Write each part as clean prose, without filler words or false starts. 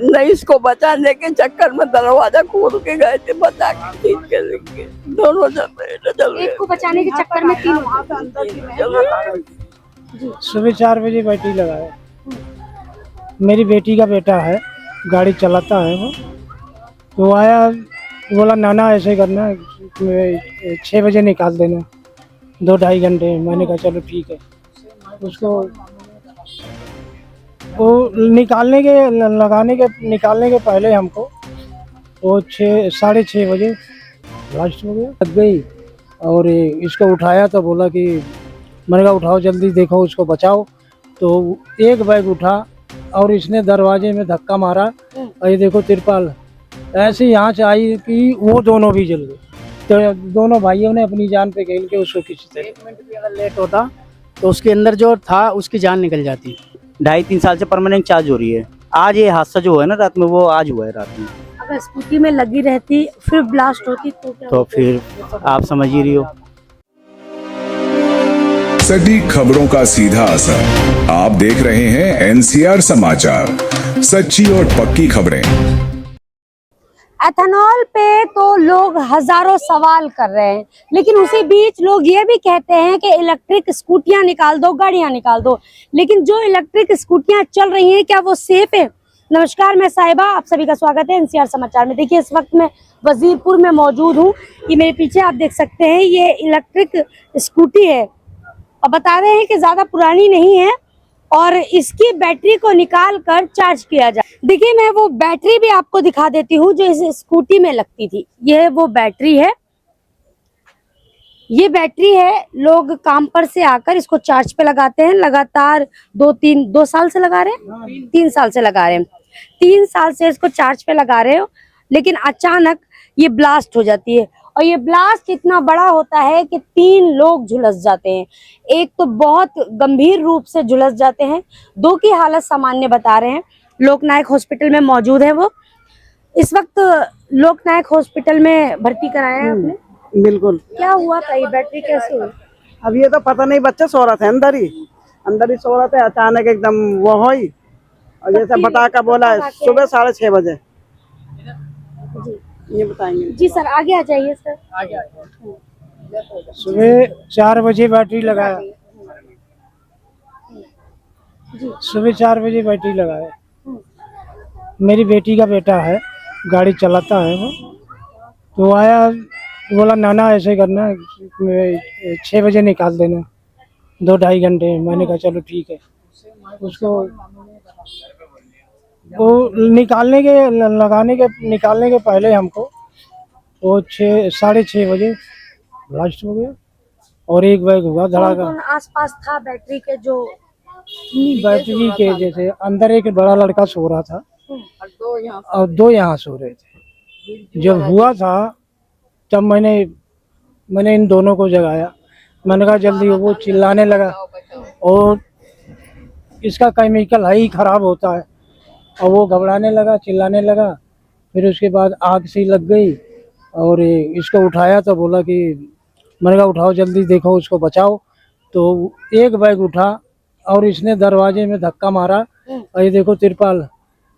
नहीं, इसको बचाने के चक्कर में दरवाजा खोल के गए थे, बचा के खींच के लेके दोनों जल गए। एक को बचाने के चक्कर में तीन सुबह 4 बजे बैटरी लगाया। मेरी बेटी का बेटा है, गाड़ी चलाता है वो। तो आया, बोला नाना ऐसे करना, 6 बजे निकाल देना, 2-2.5 घंटे। मैंने कहा चलो ठीक है। उसको वो निकालने के पहले हमको वो 6-6:30 बजे लास्ट हो गया, लग गई। और इसको उठाया तो बोला कि, मैंने कहा उठाओ जल्दी, देखो उसको बचाओ। तो एक बैग उठा और इसने दरवाजे में धक्का मारा और ये देखो तिरपाल ऐसे यहाँ से आई कि वो दोनों भी जल गए। तो दोनों भाइयों ने अपनी जान पे खेल के उसको किसी तरह, 1 मिनट भी अगर लेट होता तो उसके अंदर जो था उसकी जान निकल जाती। 2.5-3 साल से परमानेंट चार्ज हो रही है। आज ये हादसा जो हुआ है ना रात में, वो आज हुआ है रात में। अगर स्कूटी में लगी रहती फिर ब्लास्ट होती तो क्या तो होता? फिर आप समझ ही रही हो। सटीक खबरों का सीधा असर। आप देख रहे हैं NCR समाचार, सच्ची और पक्की खबरें। एथेनॉल पे तो लोग हजारों सवाल कर रहे हैं, लेकिन उसी बीच लोग ये भी कहते हैं कि इलेक्ट्रिक स्कूटियां निकाल दो, गाड़ियां निकाल दो। लेकिन जो इलेक्ट्रिक स्कूटियां चल रही हैं, क्या वो सेफ है? नमस्कार, मैं साहिबा, आप सभी का स्वागत है NCR समाचार में। देखिए, इस वक्त मैं वजीरपुर में मौजूद हूँ। ये मेरे पीछे आप देख सकते हैं, ये इलेक्ट्रिक स्कूटी है और बता रहे हैं कि ज्यादा पुरानी नहीं है और इसकी बैटरी को निकाल कर चार्ज किया जाए। देखिए, मैं वो बैटरी भी आपको दिखा देती हूँ जो इस स्कूटी में लगती थी। ये वो बैटरी है, ये बैटरी है। लोग काम पर से आकर इसको चार्ज पे लगाते हैं। लगातार 2 साल से लगा रहे हैं, 3 साल से लगा रहे हैं। 3 साल से इसको चार्ज पे लगा रहे हो, लेकिन अचानक ये ब्लास्ट हो जाती है। और ये ब्लास्ट इतना बड़ा होता है कि 3 लोग झुलस जाते हैं। एक तो बहुत गंभीर रूप से झुलस जाते हैं, 2 की हालत सामान्य बता रहे हैं। लोकनायक हॉस्पिटल में मौजूद है वो। इस वक्त लोकनायक हॉस्पिटल में भर्ती कराया है आपने? बिल्कुल। क्या हुआ था? ये बैटरी कैसे हुई? अब ये तो पता नहीं, बच्चे सो रहे थे अंदर ही सो रहे थे। अचानक एकदम वो हुई और जैसे पटाखा बोला सुबह 6:30 बजे। जी ये बताएंगे जी सर, आगे आ जाइए सर। सुबह 4 बजे बैटरी लगाया। सुबह 4 बजे बैटरी लगाया। मेरी बेटी का बेटा है, गाड़ी चलाता है वो। तो आया, बोला नाना ऐसे करना, 6 बजे निकाल देना, 2-2.5 घंटे। मैंने कहा चलो ठीक है। उसको वो निकालने के पहले हमको वो 6-6:30 बजे ब्लास्ट हो गया और एक बैग हुआ धड़ाका। कौन आसपास था बैटरी के? जो बैटरी के जैसे अंदर एक बड़ा लड़का सो रहा था और 2 यहाँ सो रहे थे। जब हुआ था तब मैंने इन दोनों को जगाया। मैंने कहा जल्दी। वो चिल्लाने लगा और इसका केमिकल है ही खराब होता है, और वो घबराने लगा, चिल्लाने लगा। फिर उसके बाद आग सी लग गई और इसको उठाया तो बोला कि, मैंने कहा उठाओ जल्दी, देखो उसको बचाओ। तो एक बैग उठा और इसने दरवाजे में धक्का मारा और ये देखो तिरपाल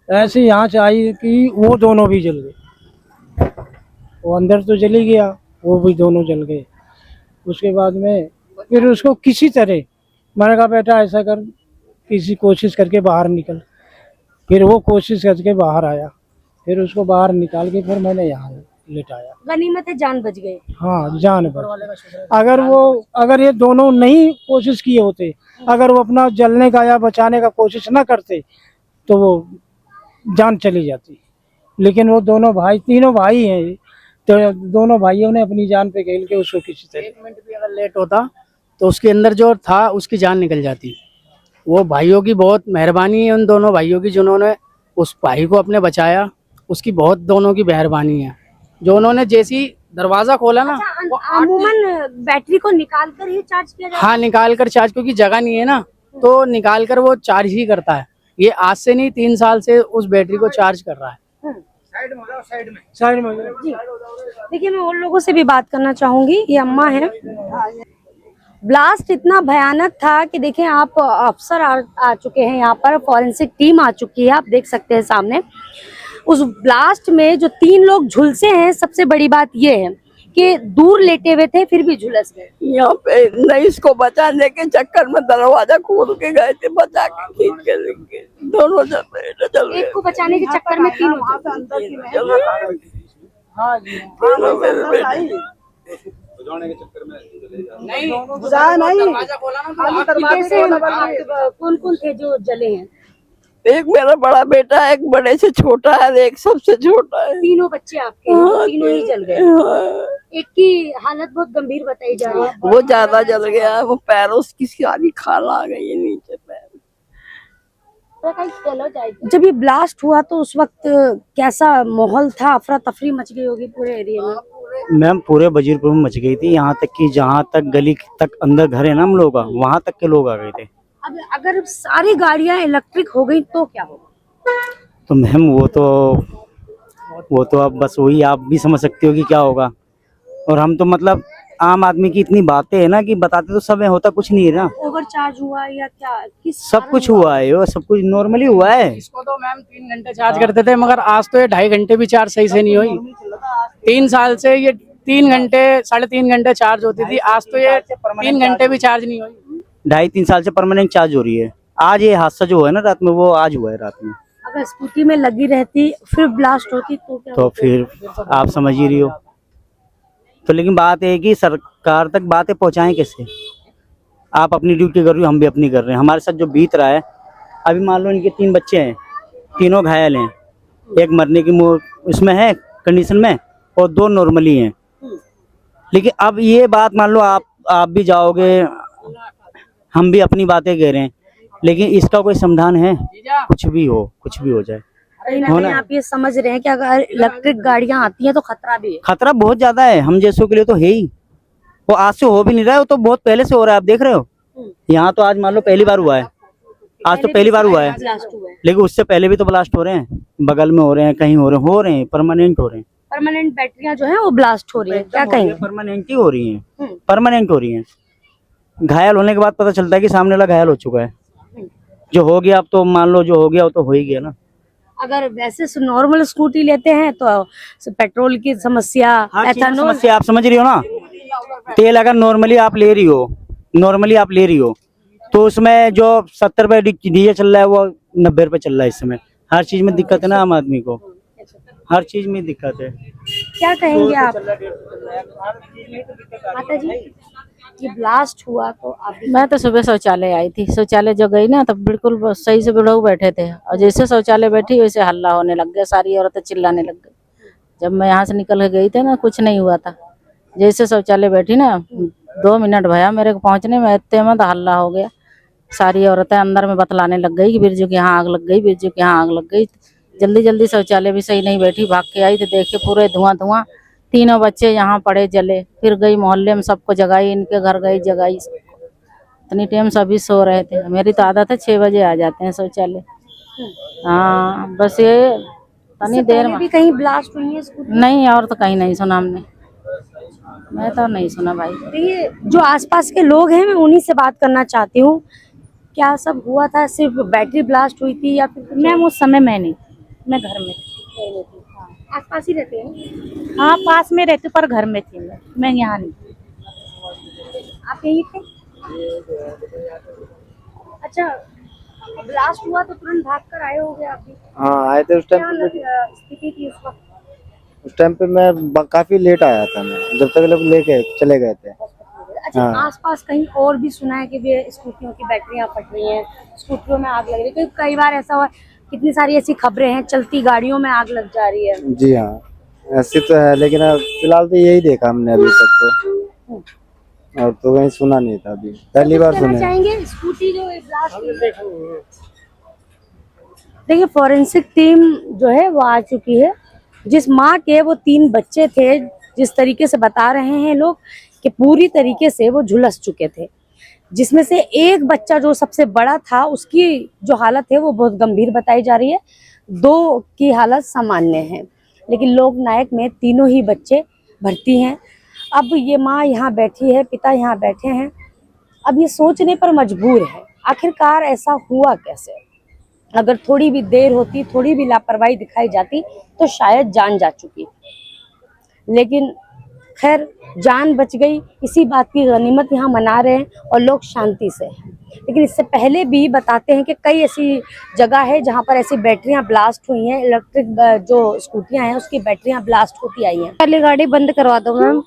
ऐसे यहाँ से आई कि वो दोनों भी जल गए। वो अंदर तो चली गया, वो भी दोनों जल गए। उसके बाद में फिर उसको किसी तरह, मैंने कहा बेटा ऐसा कर, किसी कोशिश करके बाहर निकल। फिर वो कोशिश करके बाहर आया, फिर उसको बाहर निकाल के फिर मैंने यहाँ लेटाया। गनीमत है, जान बच गई। हाँ, जान बच। अगर ये दोनों नहीं कोशिश किए होते, अगर वो अपना जलने का या बचाने का कोशिश ना करते तो वो जान चली जाती। लेकिन वो तीनों भाई हैं, तो दोनों भाइयों ने अपनी जान पे खेल के उसको किसी तरह। 1 मिनट भी अगर लेट होता तो उसके अंदर जो था उसकी जान निकल जाती। वो भाइयों की बहुत मेहरबानी है, उन दोनों भाइयों की, जिन्होंने उस भाई को अपने बचाया। उसकी बहुत दोनों की मेहरबानी है, जो उन्होंने जैसी दरवाजा खोला ना। अमूमन बैटरी को निकाल कर ही चार्ज किया जाता है? हाँ, निकाल कर चार्ज, क्योंकि जगह नहीं है ना, तो निकाल कर वो चार्ज ही करता है। ये आज से नहीं, 3 साल से उस बैटरी को चार्ज कर रहा है। साइड में जी। देखिए, मैं उन लोगों से भी बात करना चाहूंगी। ये अम्मा है, ब्लास्ट इतना भयानक था कि देखें आप, अफसर आ चुके हैं यहाँ पर, फॉरेंसिक टीम आ चुकी है, आप देख सकते हैं सामने। उस ब्लास्ट में जो 3 लोग झुलसे हैं, सबसे बड़ी बात ये है कि दूर लेटे हुए थे फिर भी झुलस गए। यहाँ पे रईस को बचाने के चक्कर में दरवाजा खोल के गए थे, बचा के खींच के लेके दोनों जल गए। एक को बचाने के चक्कर में 3 कौन कौन थे जो जले हैं? एक मेरा बड़ा बेटा, एक बड़े से छोटा है, एक सबसे छोटा है। तीनों बच्चे आपके हैं, तीनों ही जल गए। एक की हालत बहुत गंभीर बताई जा रही है। वो ज्यादा जल गया है, वो पैरों उसकी सारी खाल आ गई है नीचे पैर। जब ये ब्लास्ट हुआ तो उस वक्त कैसा माहौल था? अफरा तफरी मच गई होगी पूरे एरिया में। मैम पूरे वजीरपुर में मच गई थी, यहाँ तक कि जहाँ तक गली तक अंदर घर है ना हम लोग का, वहाँ तक के लोग आ गए थे। अब अगर सारी गाड़ियां इलेक्ट्रिक हो गई तो क्या होगा? तो मैम वो तो अब बस वही आप भी समझ सकते हो कि क्या होगा। और हम तो मतलब आम आदमी की इतनी बातें है ना कि बताते तो सब है, होता कुछ नहीं है ना। ओवरचार्ज हुआ या क्या? सब कुछ हुआ है, वो सब कुछ नॉर्मली हुआ है। इसको तो मैम 3 घंटे चार्ज करते थे, मगर आज तो ये 2.5 घंटे भी चार्ज सही से नहीं हुई। 3 साल से ये 3 घंटे 3.5 घंटे चार्ज होती थी, आज तो ये 3 घंटे भी चार्ज नहीं हुई। 2.5-3 साल से परमानेंट चार्ज हो रही है। आज ये हादसा जो है ना रात में, वो आज हुआ है रात में। अगर स्कूटी में लगी रहती फिर ब्लास्ट होती तो क्या तो होता? फिर आप समझ ही रही हो। तो लेकिन बात है कि सरकार तक बातें पहुंचाएं कैसे? आप अपनी ड्यूटी कर रही हो, हम भी अपनी कर रहे हैं। हमारे साथ जो बीत रहा है, अभी मान लो इनके 3 बच्चे हैं, तीनों घायल हैं, एक मरने की उसमें है कंडीशन में और 2 नॉर्मली हैं। लेकिन अब ये बात मान लो आप भी जाओगे, हम भी अपनी बातें कह रहे हैं, लेकिन इसका कोई समाधान है? कुछ भी हो जाए। कहीं ना कहीं आप ये समझ रहे हैं कि अगर इलेक्ट्रिक गाड़ियां आती हैं तो खतरा भी है। खतरा बहुत ज्यादा है, हम जैसों के लिए तो है ही। वो आज से हो भी नहीं रहा है, वो तो बहुत पहले से हो रहा है। आप देख रहे हो, यहाँ तो आज मान लो पहली बार हुआ है, आज तो पहली बार हुआ है, लेकिन उससे पहले भी तो ब्लास्ट हो रहे हैं, बगल में हो रहे हैं, कहीं हो रहे हैं, परमानेंट हो रहे हैं। परमानेंट बैटरियां जो है वो ब्लास्ट हो रही है, क्या कहेंगे? परमानेंट ही हो रही है, परमानेंट हो रही है। घायल होने के बाद पता चलता है कि सामने वाला घायल हो चुका है। जो हो गया अब तो मान लो, जो हो गया वो तो हो ही गया ना। अगर वैसे नॉर्मल स्कूटी लेते हैं तो पेट्रोल की समस्या, एथेनॉल समस्या आप समझ रही हो ना। तेल अगर नॉर्मली आप ले रही हो तो उसमें जो 70 रुपए डीजल चल रहा है वो 90 रुपए चल रहा है इस समय। हर चीज में दिक्कत है ना आम आदमी को, हर चीज में दिक्कत है। क्या कहेंगे आप माता जी? ये ब्लास्ट हुआ तो आप मैं तो सुबह शौचालय आई थी, शौचालय जो गई ना तो बिल्कुल सही से लोग बैठे थे, और जैसे शौचालय बैठी वैसे हल्ला होने लग गया, सारी औरतें चिल्लाने लग गई। जब मैं यहाँ से निकल के गई थी ना, कुछ नहीं हुआ था। जैसे शौचालय बैठी ना, 2 मिनट भया मेरे को पहुँचने में, इतने में तो हल्ला हो गया। सारी औरतें अंदर में बतलाने लग गई कि बिरजू के यहाँ आग लग गई, बिरजू के यहाँ आग लग गई। जल्दी जल्दी शौचालय भी सही नहीं बैठी, भाग के आई तो देखे पूरे धुआं। 3 बच्चे यहाँ पड़े जले। फिर गई मोहल्ले में, सबको जगाई, इनके घर गई जगाई। इतनी टाइम सभी सो रहे थे। मेरी तो आदत है 6 बजे आ जाते हैं शौचालय। हाँ बस ये इतनी देर में भी कहीं ब्लास्ट हुई है स्कूटी? नहीं, और तो कहीं नहीं सुना हमने, मैं तो नहीं सुना भाई। देखिए, जो आसपास के लोग हैं मैं उन्हीं से बात करना चाहती हूँ। क्या सब हुआ था? सिर्फ बैटरी ब्लास्ट हुई थी या फिर मैम उस समय मैं नहीं, मैं घर में थी। आसपास ही रहते हैं? हाँ पास में रहती पर घर में थी मैं यहाँ नहीं। आप यहीं थे? अच्छा, ब्लास्ट हुआ तो तुरंत भाग कर आए होगे आप भी? हाँ आए थे। उस टाइम क्या स्थिति थी उस वक्त? उस टाइम पे मैं काफी लेट आया था, मैं जब तक लोग लेके चले गए थे। अच्छा, हाँ। आसपास कहीं और भी सुना है कि भी स्कूटियों की बैटरियां फट रही हैं, स्कूटियों में आग लग रही है? क्योंकि कई बार ऐसा हुआ, कितनी सारी ऐसी खबरें हैं, चलती गाड़ियों में आग लग जा रही है। जी हाँ, ऐसी तो है, लेकिन फिलहाल तो यही देखा हमने अभी तक तो, और तो कहीं सुना नहीं था। अभी पहली बार कहना सुने। चाहेंगे स्कूटी जो ब्लास्ट हुई? देखिए, फॉरेंसिक टीम जो है वो आ चुकी है। जिस माँ के वो 3 बच्चे थे, जिस तरीके से बता रहे हैं लोग कि पूरी तरीके से वो झुलस चुके थे, जिसमें से एक बच्चा जो सबसे बड़ा था उसकी जो हालत है वो बहुत गंभीर बताई जा रही है, 2 की हालत सामान्य है, लेकिन लोक नायक में तीनों ही बच्चे भर्ती हैं। अब ये माँ यहाँ बैठी है, पिता यहाँ बैठे हैं, अब ये सोचने पर मजबूर है, आखिरकार ऐसा हुआ कैसे। अगर थोड़ी भी देर होती, थोड़ी भी लापरवाही दिखाई जाती तो शायद जान जा चुकी, लेकिन खैर जान बच गई। इसी बात की गनीमत यहाँ मना रहे हैं और लोग शांति से हैं। लेकिन इससे पहले भी बताते हैं कि कई ऐसी जगह है जहाँ पर ऐसी बैटरियां ब्लास्ट हुई हैं, इलेक्ट्रिक जो स्कूटियां हैं उसकी बैटरियां ब्लास्ट होती आई हैं। पहले गाड़ी बंद करवा दो मैम।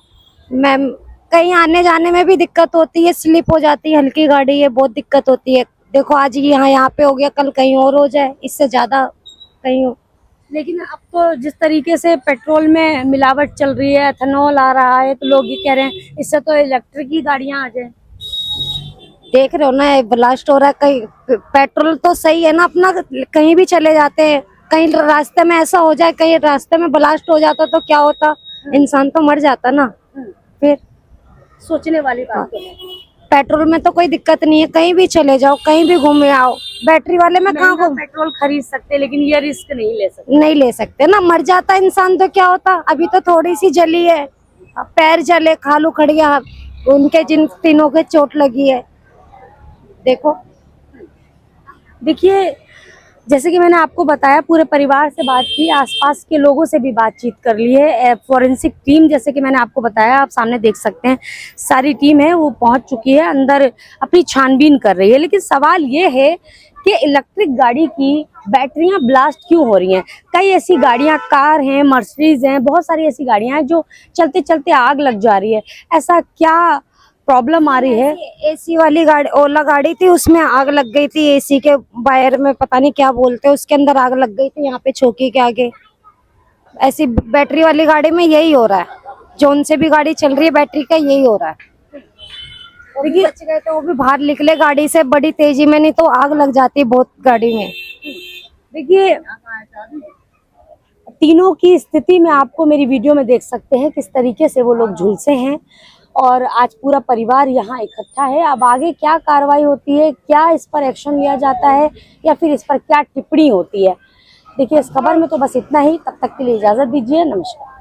मैम कहीं आने जाने में भी दिक्कत होती है, स्लिप हो जाती है, हल्की गाड़ी है, बहुत दिक्कत होती है। देखो आज यहाँ पे हो गया, कल कहीं और हो जाए, इससे ज्यादा कहीं हो। लेकिन अब तो जिस तरीके से पेट्रोल में मिलावट चल रही है, एथेनॉल आ रहा है, तो लोग ये कह रहे हैं इससे तो इलेक्ट्रिक की गाड़ियां आ जाए। देख रहे हो ना ब्लास्ट हो रहा है। कहीं पेट्रोल तो सही है ना अपना, कहीं भी चले जाते हैं, कहीं रास्ते में ऐसा हो जाए, कहीं रास्ते में ब्लास्ट हो जाता तो क्या होता, इंसान तो मर जाता ना। फिर सोचने वाली बात है। पेट्रोल में तो कोई दिक्कत नहीं है, कहीं भी चले जाओ, कहीं भी घूमे आओ। बैटरी वाले में कहाँ घूम, पेट्रोल खरीद सकते, लेकिन ये रिस्क नहीं ले सकते ना। मर जाता इंसान तो क्या होता। अभी तो थोड़ी सी जली है, पैर जले, खाल उखड़ गया, उनके जिन तीनों के चोट लगी है। देखो देखिए, जैसे कि मैंने आपको बताया, पूरे परिवार से बात की, आसपास के लोगों से भी बातचीत कर ली है। फॉरेंसिक टीम, जैसे कि मैंने आपको बताया, आप सामने देख सकते हैं, सारी टीम है वो पहुंच चुकी है, अंदर अपनी छानबीन कर रही है। लेकिन सवाल ये है कि इलेक्ट्रिक गाड़ी की बैटरियां ब्लास्ट क्यों हो रही हैं। कई ऐसी गाड़ियां, कार हैं, मर्सिडीज हैं, बहुत सारी ऐसी गाड़ियां हैं जो चलते चलते आग लग जा रही है। ऐसा क्या प्रॉब्लम आ रही है। एसी वाली गाड़ी, ओला गाड़ी थी, उसमें आग लग गई थी। एसी के वायर में पता नहीं क्या बोलते हैं, उसके अंदर आग लग गई थी, यहाँ पे चौकी के आगे। ऐसी बैटरी वाली गाड़ी में यही हो रहा है, जो उनसे भी गाड़ी चल रही है बैटरी का, यही हो रहा है। देखिए बच गए तो वो भी बाहर निकले गाड़ी से बड़ी तेजी में, नहीं तो आग लग जाती है बहुत गाड़ी में। देखिए तीनों की स्थिति में आपको मेरी वीडियो में देख सकते हैं किस तरीके से वो लोग झुलसे हैं, और आज पूरा परिवार यहाँ इकट्ठा है। अब आगे क्या कार्रवाई होती है, क्या इस पर एक्शन लिया जाता है, या फिर इस पर क्या टिप्पणी होती है, देखिए इस खबर में तो बस इतना ही। तब तक के लिए इजाजत दीजिए, नमस्कार।